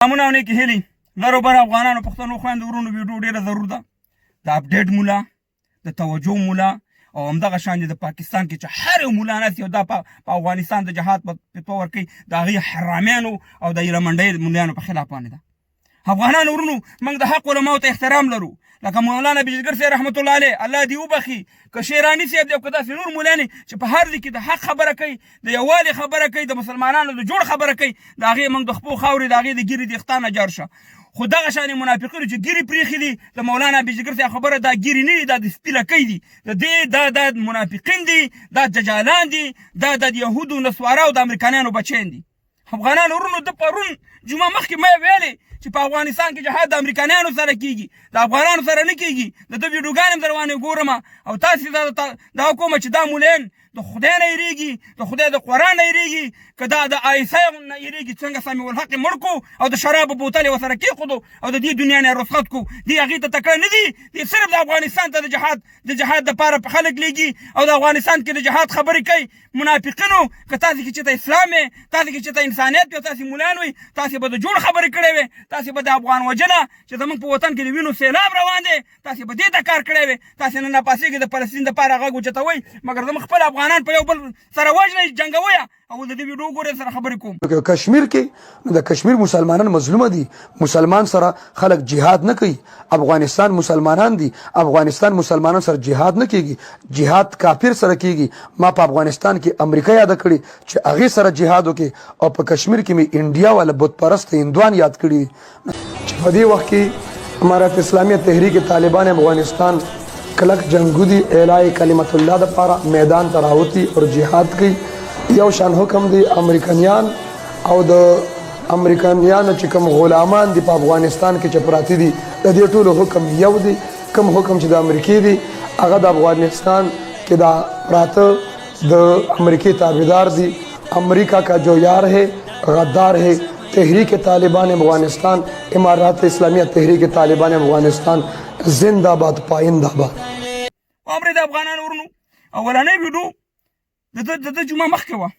امونه ونه کې هلی لرو بر افغانانو پښتنو خويندو ورونو ویډیو ډیره ضرور ده د اپډیټ مولا د توجه مولا او همدغه شان د پاکستان کې چې هر مولا نه یو د افغانستان د جهاد په تور کې د غي حرامانو او د یلمنډي مولانو په خلاف باندې ده افغانانو ورونو موږ د حق علماء ته احترام لرو لکه مولانا بجګر سي رحمت الله علیه الله دی وبخي که شیرانی سي د کدا نور مولاني چې په هر ځکه د حق خبره کوي د یووالي خبره کوي د مسلمانانو د جوړ خبره کوي دا غي موږ د خپل خاوري دا غي د ګيري د ختانه جار شه خو دغه شان منافقینو چې ګيري پریخي دي د مولانا بجګر سي خبره دا ګيري نه دا د سپیله کوي دي د دې د منافقین دي دا دجالان دي دا د يهودو نسوارا او د امریکایانو بچین دي افغانانو ورونو د پرون جمعه مخکې مې ویلې چې په افغانستان کې جهاد د امریکایانو سره کیږي د افغانانو سره نه کیږي د ویډیوګانې دروانه ګورم او تاسو دا کوم چې دا مولین د خدای نه یریږي د خدای د قران نه یریږي کدا د آیسا نه یریږي څنګه سامي الحق مړکو او د شراب بوتل وسره کې خودو او د دې دنیا نه رخصت کو دی هغه ته تکړه نه دي د صرف د افغانستان ته د جهاد لپاره په خلک لګي او د افغانستان کې د جهاد خبرې کوي منافقینو که تاسو کې چې اسلام تاسو کې چې انسانيت او تاسو مولان وي تاسو به د جوړ خبرې کړې وي تاسو به د افغان وجنه چې زموږ په وطن کې د وینو سیلاب روان دي تاسو به دې ته کار کړی وي تاسو نه پاسېږي د فلسطین لپاره غږ وچتوي مګر زموږ خپل افغانان په یو بل سره وژني جنگوي او د دې ویډیو ګورې سره خبرې کوم کشمیر کې د کشمیر مسلمانان مظلوم دي مسلمان سره خلک جهاد نه کوي افغانستان مسلمانان دي افغانستان مسلمانان سره جهاد نه کیږي جهاد کافر سره کیږي ما په افغانستان کې امریکا یاد کړی چې هغه سره جهاد وکي او په کشمیر کې می انډیا ولا بت پرست هندوان یاد کړی په دې وخت کې امارت اسلامی تحریک طالبان افغانستان کلک جنگودی اعلای کلمت الله د لپاره میدان تراوتی او جهاد کوي یو شان حکم دی امریکایان او د امریکایانو چې کوم غلامان دي په افغانستان کې چې پراتی دي د دې ټولو حکم یو دی کوم حکم چې د امریکای دی هغه د افغانستان کې دا پراته د امریکای تابعدار دي امریکا کا جو یار ہے غدار ہے تحریک طالبان افغانستان امارات اسلامیہ تحریک طالبان افغانستان زندہ باد پائندہ باد امر د افغانانو ورونو اولانې ویډیو د جمعه مخکې وه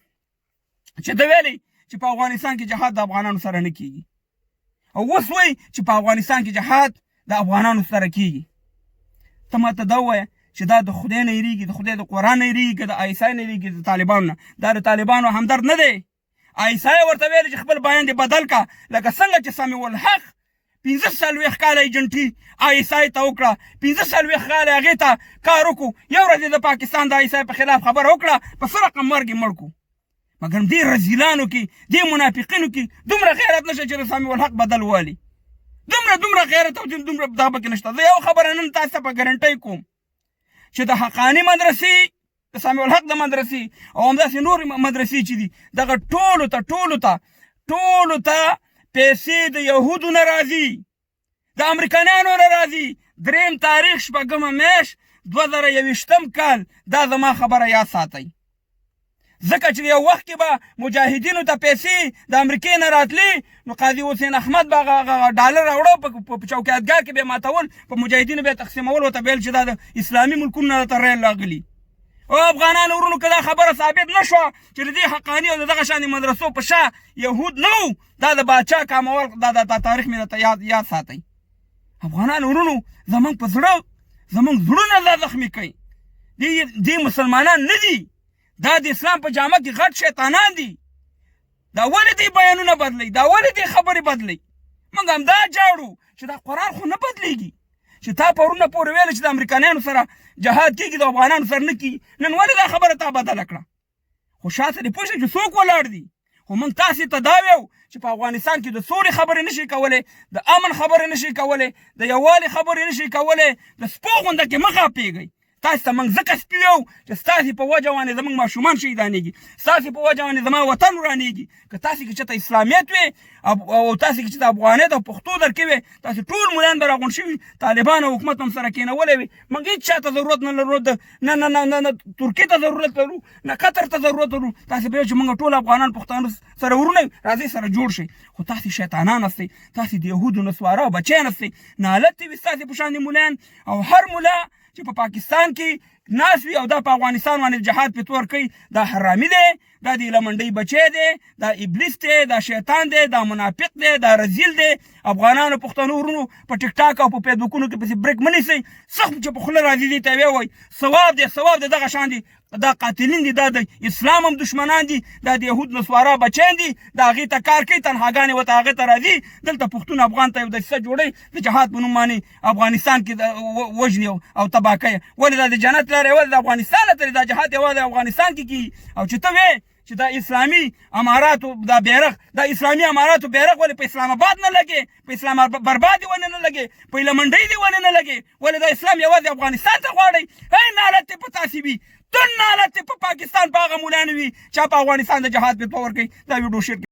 چې د ویلي چې په افغانستان کې جهاد د افغانانو سره نه کیږي او اوس وایي چې په افغانستان کې جهاد د افغانانو سره کیږي ته ماته دا ووایه چې دا د خدای نه یریږي د خدای د قران نه یریږي د آیسا نه یریږي د طالبانو نه دا د طالبانو همدرد نه دی آیسا ورته ویل چې خپل بیان دې بدل کا لکه څنګه چې سامي الحق 15 کاله ایجنټي آیسا ته وکړه 15 کاله هغه ته کار وکړو یو ورځ د پاکستان د آیسا په خلاف خبره وکړه په سره مرګ مړ کو مګر دې رزیلانو کې دې منافقینو کې دومره غیرت نشه چې سامي الحق بدل والی دومره غیرت او دومره دا پکې نشته زه یو خبره نن تاسو په ګارانټي کوم چې د حقانی مدرسې د سامي الحق د مدرسې او همداسې نور مدرسې چې دي دغه ټولو ته پیسې د یهودو نه راځي د امریکایانو نه راځي دریم تاریخ شپږمه میاشت 2021 کال دا زما خبره یاد ساتئ ځکه چې یو وخت کې به مجاهدینو ته پیسې د امریکې نه راتلي نو قاضي حسین احمد به ډالر راوړو په چوکیدګاه کې به ماتول په مجاهدینو به تقسیمول ورته ویل چې دا د اسلامي ملکونو نه ته ریل راغلي او افغانانو ورونو که دا خبره ثابت نه شوه چې د دې حقاني او دغه شانې مدرسو په شا یهود نه وو دا د باچا کامول دا تاریخ مې درته یاد ساتئ افغانانو ورونو زموږ په زړه زموږ زړونه دا زخمي کوي دې مسلمانان نه دي دا د اسلام په جامه کې غټ شیطانان دي دا ولې دې بیانونه بدلوي دا ولې دې خبرې بدلوي موږ هم دا جاړو چې دا قران خو نه بدلېږي چې تا پرونه پورې ویل چې د امریکایانو سره جهاد کېږي د افغانانو سره نه کېږي نن ولې دا خبره تا بدله کړه خو شاته دې پوه شه چې څوک ولاړ دي خو موږ تاسې ته دا ویو چې په افغانستان کې د سولې خبرې نشي کولی د امن خبرې نشي کولی د یووالي خبرې نشي کولی د سپو غونډه کې مه غاپېږئ تاسو ته موږ ځکه سپي یو چې ستاسې په وجه باندې زموږ ماشومان شهیدانېږي ستاسې په وجه باندې زما وطن ورانېږي که تاسې کې چېرته اسلامیت وي او تاسې کې چې د افغانیت او پښتو درکې وي تاسې ټول ملایان به راغونډ شوي طالبان او حکومت هم سره کېنولی وي موږ هېڅ چا ته ضرورت نه لرو نه ترکیې ته ضرورت لرو نه قطر ته ضرورت لرو تاسې به چې موږ ټول افغانان پښتانه سره ورونه راځئ سره جوړ شئ خو تاسې شیطانان هستئ تاسې د یهودو نسوارا او بچیان هستئ نالت وي ستاسې په شان د ملایان او هر ملا چې په پاکستان کې ناس وي او دا په افغانستان باندې جهاد په تور کوي دا حرامي دی دا د لمنډۍ بچی دی دا ابلیس دی دا شیطان دی دا منافق دی دا رزیل دی افغانانو پښتنو ورونو په ټیک ټاک او په فیسبوکونو کې پسې بریک مه نیسئ سخت چې په خوله راځي دې ته ویې وایي ثواب دی دغه شان دي دا قاتلین دي دا د اسلام هم دشمنان دي دا د یهود نسوارا بچیان دي دا هغې ته کار کوي تنهاګانې ورته هغې ته راځي دلته پښتون افغان ته یو دسیسه جوړوي د جهاد په نوم باندې افغانستان کې وژني او تباه کوي ولې دا د جنت لاره یوازې د افغانستان نه تلي دا جهاد یوازې افغانستان کې کېږي او چې ته وې چې دا اسلامي اماراتو دا بیرغ دا اسلامي اماراتو بیرغ ولې په اسلام آباد نه لګي په اسلام برباد ونه نه لګي په لمنډۍ دی ونه نه لګي ولې دا اسلام یوازې افغانستان ته غواړي هی نالت په تاسی وي تن نالت په پاکستان په هغه مولانه وي چې په افغانستان د جهاد په تور کوي دا ویډیو شیر